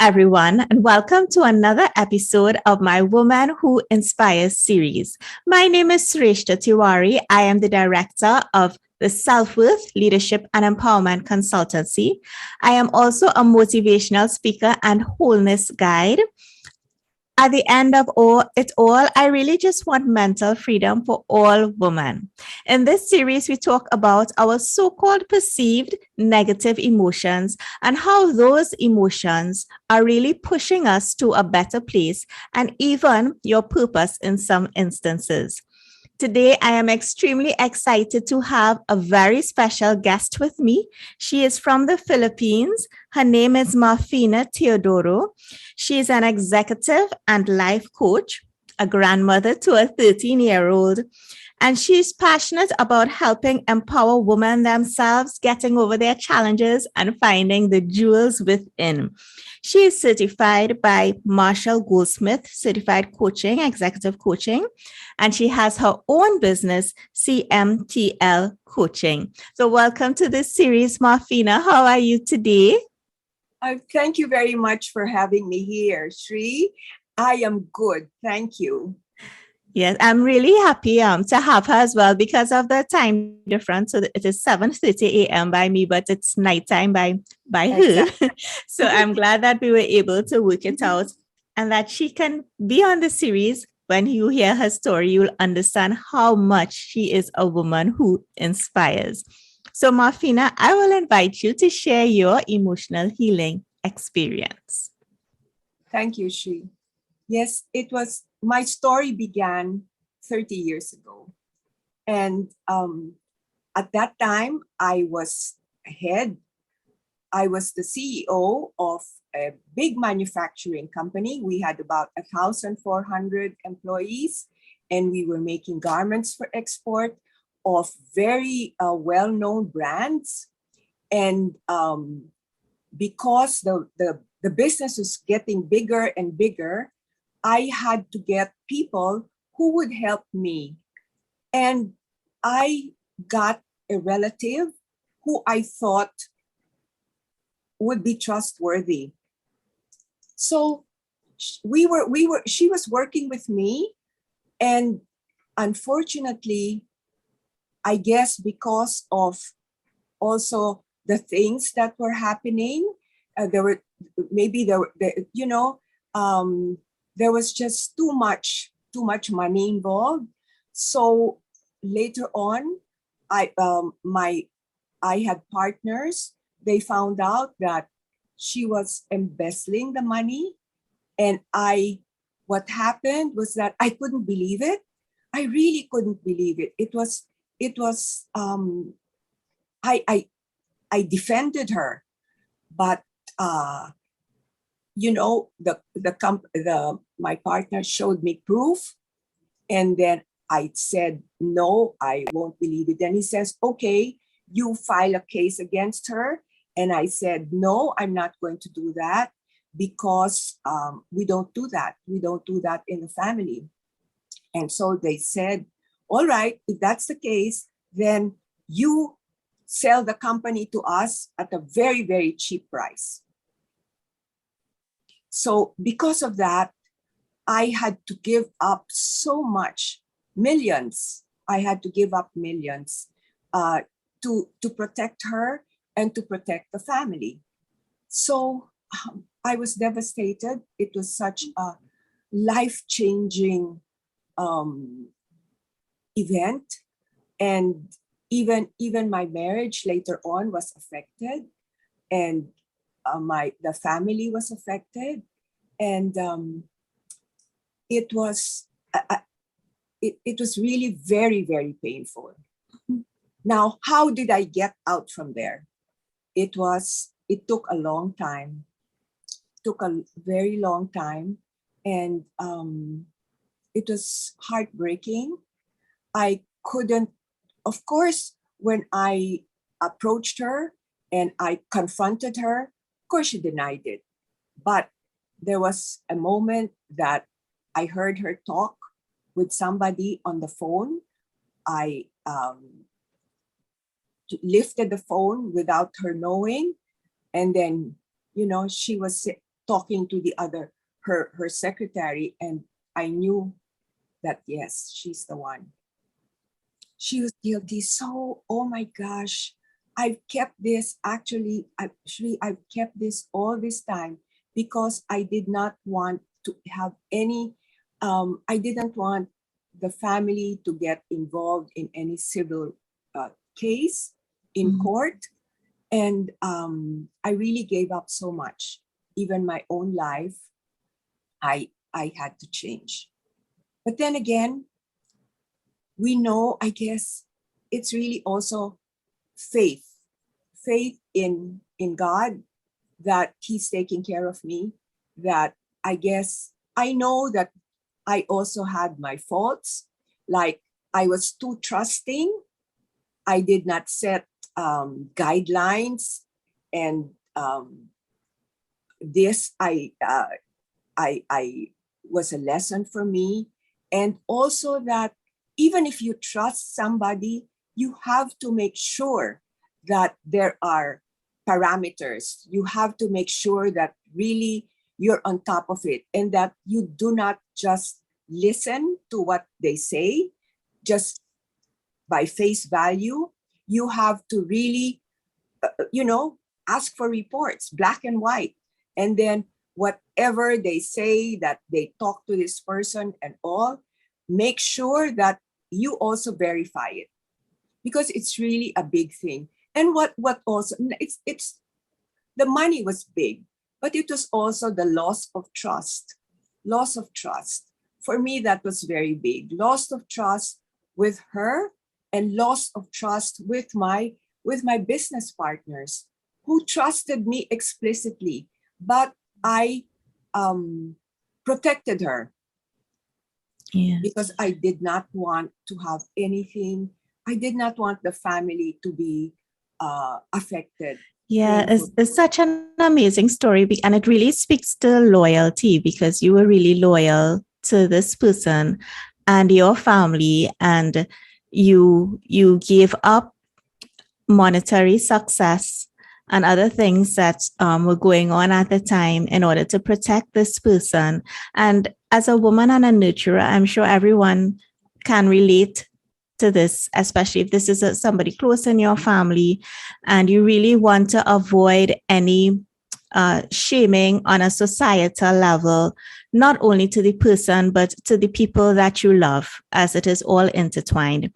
everyone, and welcome to another episode of my Woman Who Inspires series. My name is Sreshtha. I am the director of the Self-Worth Leadership and Empowerment Consultancy. I am also a motivational speaker and wholeness guide. At the end of it all, I really just want mental freedom for all women. In this series, we talk about our so-called perceived negative emotions and how those emotions are really pushing us to a better place and even your purpose in some instances. Today, I am extremely excited to have a very special guest with me. She is from the Philippines. Her name is Marfina Teodoro. She is an executive and life coach, a grandmother to a 13-year-old, and she's passionate about helping empower women themselves, getting over their challenges and finding the jewels within. She is certified by Marshall Goldsmith, certified coaching, executive coaching, and she has her own business, CMTL Coaching. So welcome to this series, Marfina. How are you today? Thank you very much for having me here, Sri. I am good. Thank you. Yes, I'm really happy to have her as well because of the time difference. So it is 7:30 a.m. by me, but it's nighttime by her. Exactly. So I'm glad that we were able to work it out and that she can be on the series. When you hear her story, you'll understand how much she is a woman who inspires. So Marfina, I will invite you to share your emotional healing experience. Thank you, Sri. Yes, my story began 30 years ago. And at that time, I was the CEO of a big manufacturing company. We had about 1,400 employees, and we were making garments for export of very well-known brands. And because the business was getting bigger and bigger, I had to get people who would help me. And I got a relative who I thought would be trustworthy. So she was working with me, and unfortunately, I guess because of also the things that were happening, there was just too much money involved. So later on, I had partners. They found out that she was embezzling the money, and what happened was that I couldn't believe it. I really couldn't believe it. I defended her, but my partner showed me proof, and then I said, no, I won't believe it. Then he says, okay, you file a case against her. And I said, no, I'm not going to do that because we don't do that. We don't do that in the family. And so they said, all right, if that's the case, then you sell the company to us at a very, very cheap price. So because of that, I had to give up so much, millions. I had to give up millions to protect her and to protect the family. So I was devastated. It was such a life-changing event. And even my marriage later on was affected, and the family was affected, and it was really very, very painful. Now, how did I get out from there? It took a long time, took a very long time, and it was heartbreaking. I couldn't, of course, when I approached her and I confronted her, of course she denied it. But there was a moment that I heard her talk with somebody on the phone. I lifted the phone without her knowing, and then she was talking to her secretary, and I knew that, yes, she's the one. She was guilty. So, oh my gosh, I've kept this, I've kept this all this time because I did not want to have any, I didn't want the family to get involved in any civil case in court. And I really gave up so much. Even my own life, I had to change. But then again, we know, I guess, it's really also faith in God, that he's taking care of me, that I guess I know that I also had my faults, like I was too trusting. I did not set guidelines, and this I was a lesson for me. And also that even if you trust somebody, you have to make sure that there are parameters. You have to make sure that really you're on top of it, and that you do not just listen to what they say just by face value. You have to really, ask for reports, black and white. And then whatever they say, that they talk to this person and all, make sure that you also verify it, because it's really a big thing. And what also, it's the money was big, but it was also the loss of trust. Loss of trust. For me, that was very big. Loss of trust with her, and loss of trust with my business partners, who trusted me explicitly, but I protected her. Yes. Because I did not want to have anything. I did not want the family to be affected. Yeah, it's such an amazing story, and it really speaks to loyalty, because you were really loyal to this person and your family, and you gave up monetary success and other things that were going on at the time in order to protect this person. And as a woman and a nurturer, I'm sure everyone can relate to this, especially if this is somebody close in your family, and you really want to avoid any shaming on a societal level, not only to the person, but to the people that you love, as it is all intertwined.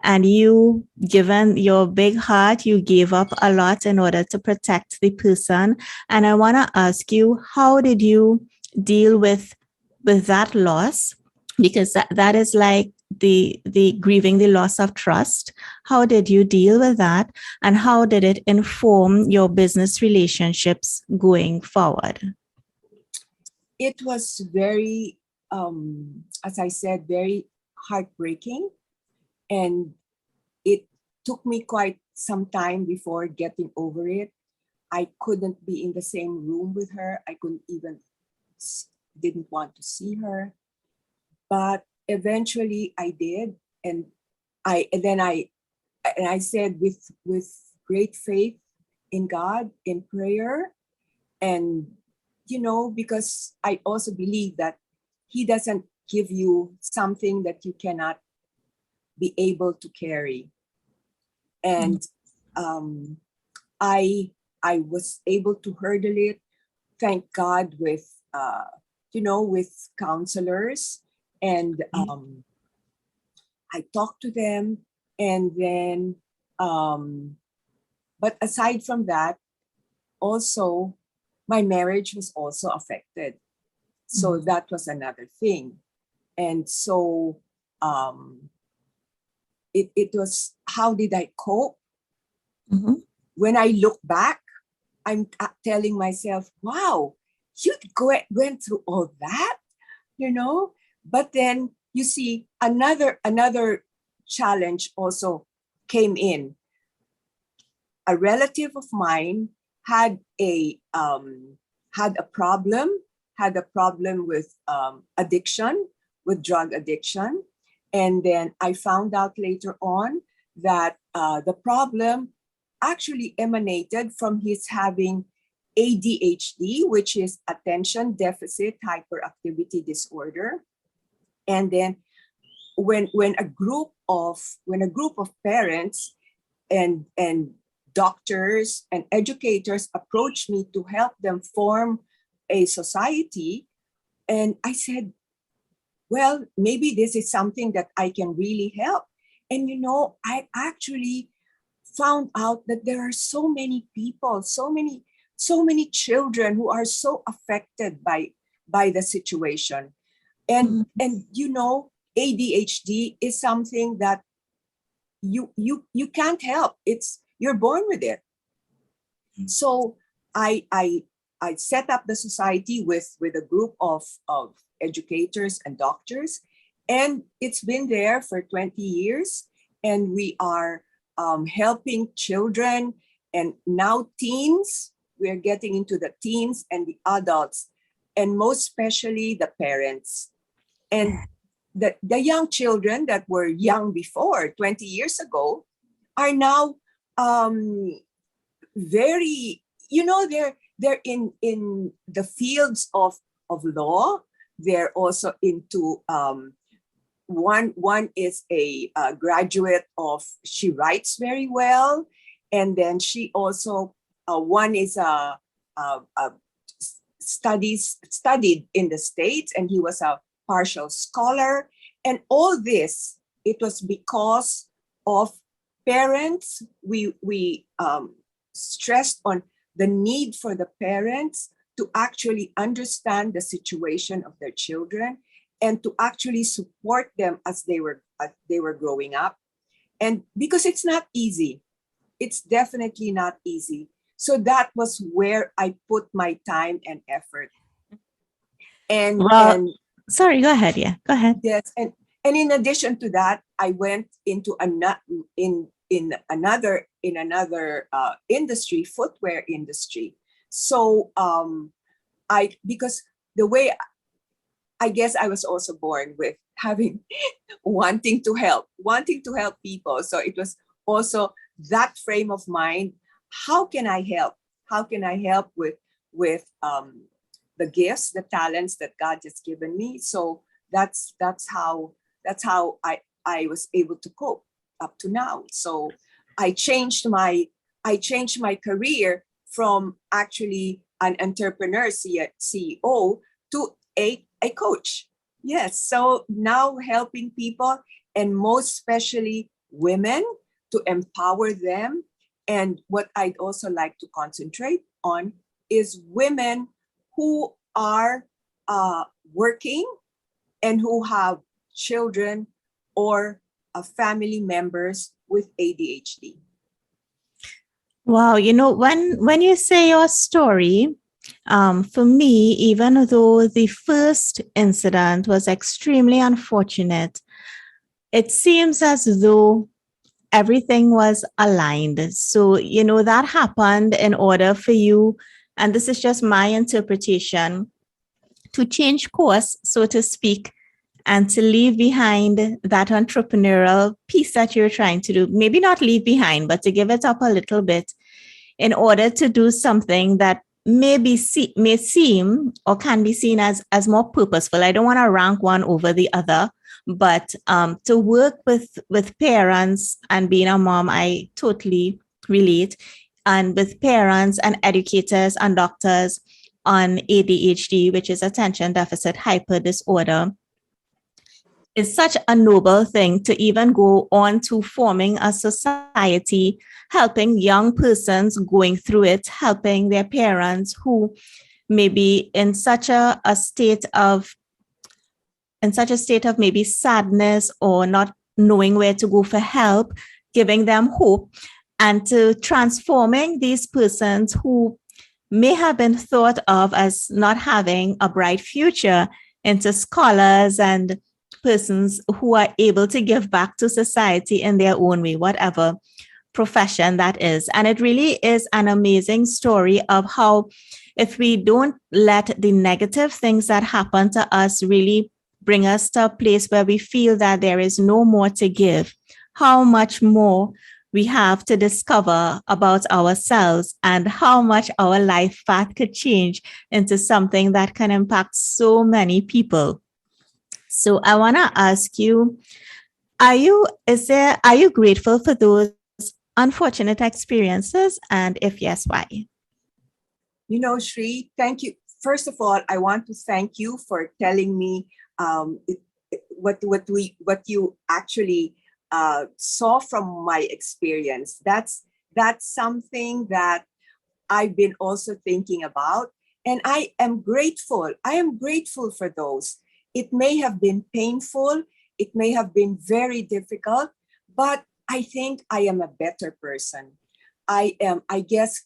And you, given your big heart, you gave up a lot in order to protect the person. And I want to ask you, how did you deal with that loss? Because that is like the grieving the loss of trust. How did you deal with that? And how did it inform your business relationships going forward? It was very, as I said, very heartbreaking. And it took me quite some time before getting over it. I couldn't be in the same room with her. I didn't want to see her. But eventually I did. And I said, with great faith in God, in prayer, and because I also believe that he doesn't give you something that you cannot be able to carry. And I was able to hurdle it, thank God, with counselors. And I talked to them, and then but aside from that, also my marriage was also affected. So that was another thing. And so it was, how did I cope? When I look back, I'm telling myself, wow, you went through all that, But then you see another challenge also came in. A relative of mine had a problem with addiction, with drug addiction. And then I found out later on that the problem actually emanated from his having ADHD, which is Attention Deficit Hyperactivity Disorder. And then when a group of parents and doctors and educators approached me to help them form a society, and I said, well, maybe this is something that I can really help. And I actually found out that there are so many people, so many children who are so affected by the situation. And ADHD is something that you can't help. You're born with it. So I set up the society with a group of educators and doctors, and it's been there for 20 years, and we are helping children and now teens. We're getting into the teens and the adults, and most especially the parents. And the young children that were young before 20 years ago are now very, they're in the fields of law. They're also into one is a graduate of, she writes very well, and then she also one is studied in the States, and he was a partial scholar. And all this, it was because of parents. We stressed on the need for the parents to actually understand the situation of their children and to actually support them as they were growing up. And because it's not easy, it's definitely not easy. So that was where I put my time and effort. And sorry, go ahead. Yeah, go ahead. Yes, and in addition to that, I went into another industry, footwear industry. So because the way, I guess I was also born with wanting to help people. So it was also that frame of mind. How can I help? How can I help with the gifts, the talents that God has given me? So that's how I was able to cope up to now. So I changed my career from actually an entrepreneur, CEO, to a coach. Yes. So now helping people, and most especially women, to empower them. And what I'd also like to concentrate on is women who are working and who have children or family members with ADHD. Wow, when you say your story, for me, even though the first incident was extremely unfortunate, it seems as though everything was aligned. So, that happened in order for you, and this is just my interpretation, to change course, so to speak, and to leave behind that entrepreneurial piece that you're trying to do. Maybe not leave behind, but to give it up a little bit in order to do something that may seem or can be seen as more purposeful. I don't want to rank one over the other, but to work with parents, and being a mom, I totally relate, and with parents and educators and doctors on ADHD, which is Attention Deficit Hyper Disorder, is such a noble thing to even go on to forming a society, helping young persons going through it, helping their parents who may be in such a state of maybe sadness or not knowing where to go for help, giving them hope, and to transforming these persons who may have been thought of as not having a bright future into scholars and persons who are able to give back to society in their own way, whatever profession that is. And it really is an amazing story of how, if we don't let the negative things that happen to us really bring us to a place where we feel that there is no more to give, how much more we have to discover about ourselves and how much our life path could change into something that can impact so many people. So I want to ask you, are you grateful for those unfortunate experiences? And if yes, why? Shri, thank you. First of all, I want to thank you for telling me what you actually saw from my experience. That's something that I've been also thinking about, and I am grateful. I am grateful for those. It may have been painful. It may have been very difficult, but I think I am a better person. I guess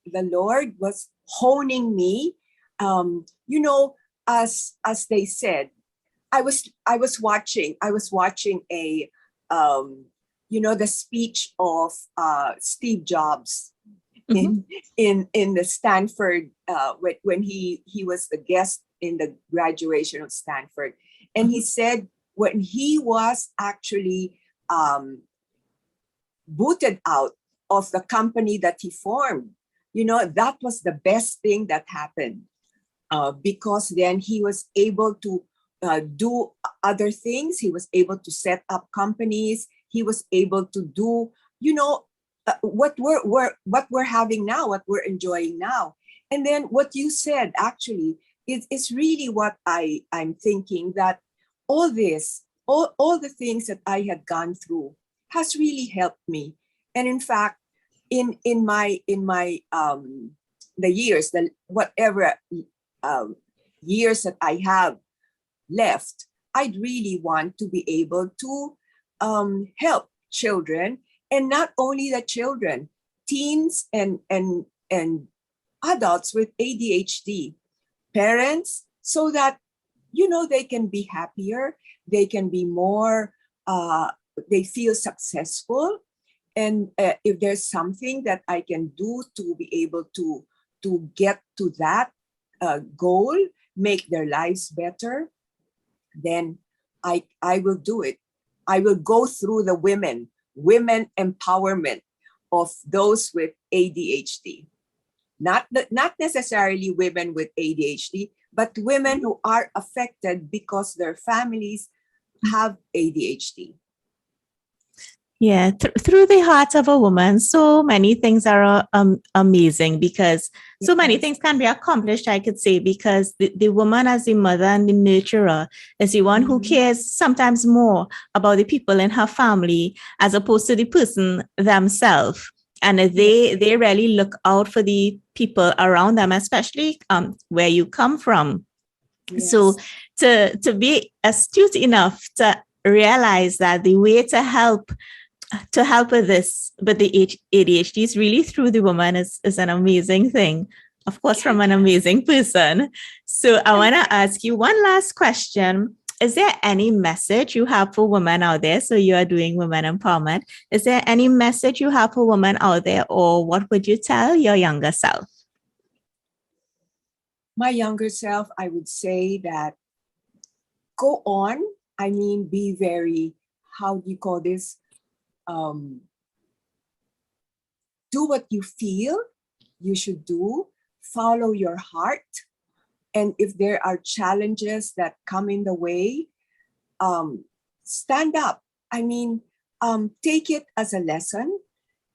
the Lord was honing me. As they said, I was watching a the speech of Steve Jobs in the Stanford when he was the guest in the graduation of Stanford, and he said when he was actually booted out of the company that he formed, that was the best thing that happened, because then he was able to do other things. He was able to set up companies. He was able to do, what we're having now, what we're enjoying now. And then what you said actually is really what I'm thinking, that all the things that I had gone through has really helped me. And in fact, in my the years, the whatever years that I have left, I'd really want to be able to help children, and not only the children, teens and adults with ADHD, parents, so that they can be happier, they can be more, they feel successful. And if there's something that I can do to be able to get to that goal, make their lives better, then I will do it. I will go through the women empowerment of those with ADHD. Not necessarily women with ADHD, but women who are affected because their families have ADHD. Yeah, through the heart of a woman, so many things are amazing, because so many things can be accomplished, I could say, because the woman as the mother and the nurturer is the one who cares sometimes more about the people in her family as opposed to the person themselves. And they really look out for the people around them, especially where you come from. Yes. So to be astute enough to realize that the way to help with this, but the ADHD is really through the woman is an amazing thing, of course, from an amazing person. So I want to ask you one last question. Is there any message you have for women out there? So you are doing women empowerment. Is there any message you have for women out there, or what would you tell your younger self? My younger self, I would say that go on. I mean, be very, how do you call this? Do what you feel you should do, follow your heart. And if there are challenges that come in the way, stand up. I mean, take it as a lesson.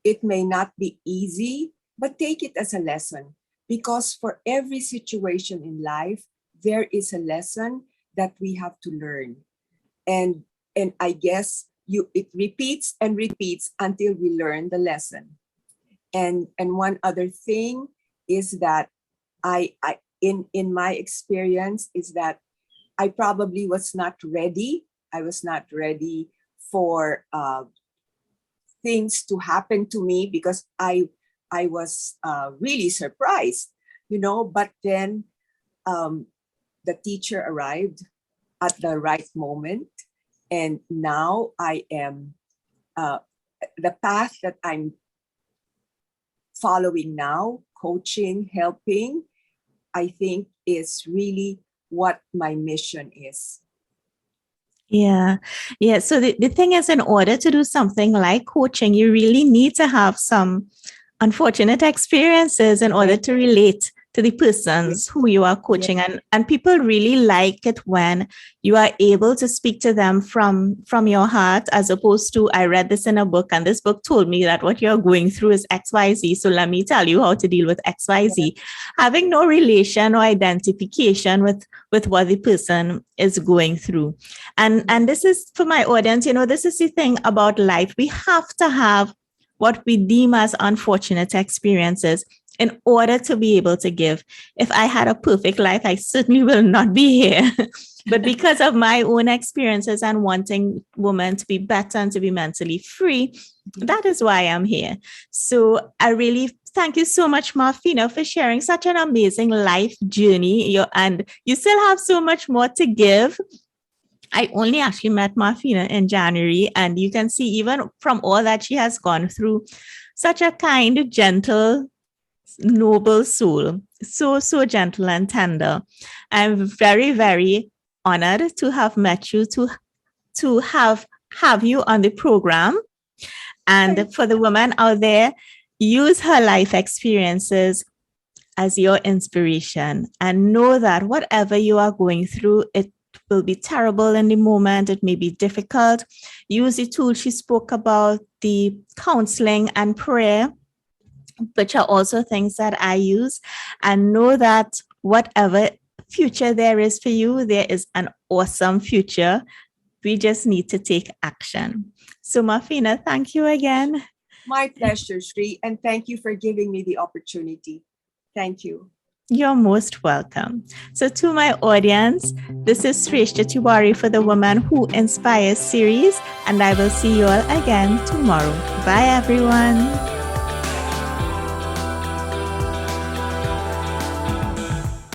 It may not be easy, but take it as a lesson, because for every situation in life, there is a lesson that we have to learn. And I guess it repeats and repeats until we learn the lesson. And one other thing is that I in my experience is that I probably was not ready. I was not ready for things to happen to me, because I was really surprised, but then the teacher arrived at the right moment. And now I am, the path that I'm following now, coaching, helping, I think is really what my mission is. Yeah. Yeah. So the thing is, in order to do something like coaching, you really need to have some unfortunate experiences in order to relate to the persons who you are coaching. And people really like it when you are able to speak to them from your heart, as opposed to, I read this in a book and this book told me that what you're going through is XYZ. So let me tell you how to deal with XYZ. Having no relation or identification with what the person is going through. And this is for my audience, this is the thing about life. We have to have what we deem as unfortunate experiences in order to be able to give. If I had a perfect life, I certainly will not be here. But because of my own experiences and wanting women to be better and to be mentally free, that is why I'm here. So I really thank you so much, Marfina, for sharing such an amazing life journey. And you still have so much more to give. I only actually met Marfina in January, and you can see even from all that she has gone through, such a kind, gentle, noble soul. So gentle and tender. I'm very, very honored to have met you, to have you on the program. And for the woman out there, use her life experiences as your inspiration, and know that whatever you are going through, it will be terrible in the moment. It may be difficult. Use the tools she spoke about, the counseling and prayer, which are also things that I use, and know that whatever future there is for you, there is an awesome future. We just need to take action. So Marfina, thank you again. My pleasure, Sri, and thank you for giving me the opportunity. Thank you. You're most welcome. So to my audience, this is Sreshtha Tiwari for the Woman Who Inspires series, and I will see you all again tomorrow. Bye, everyone.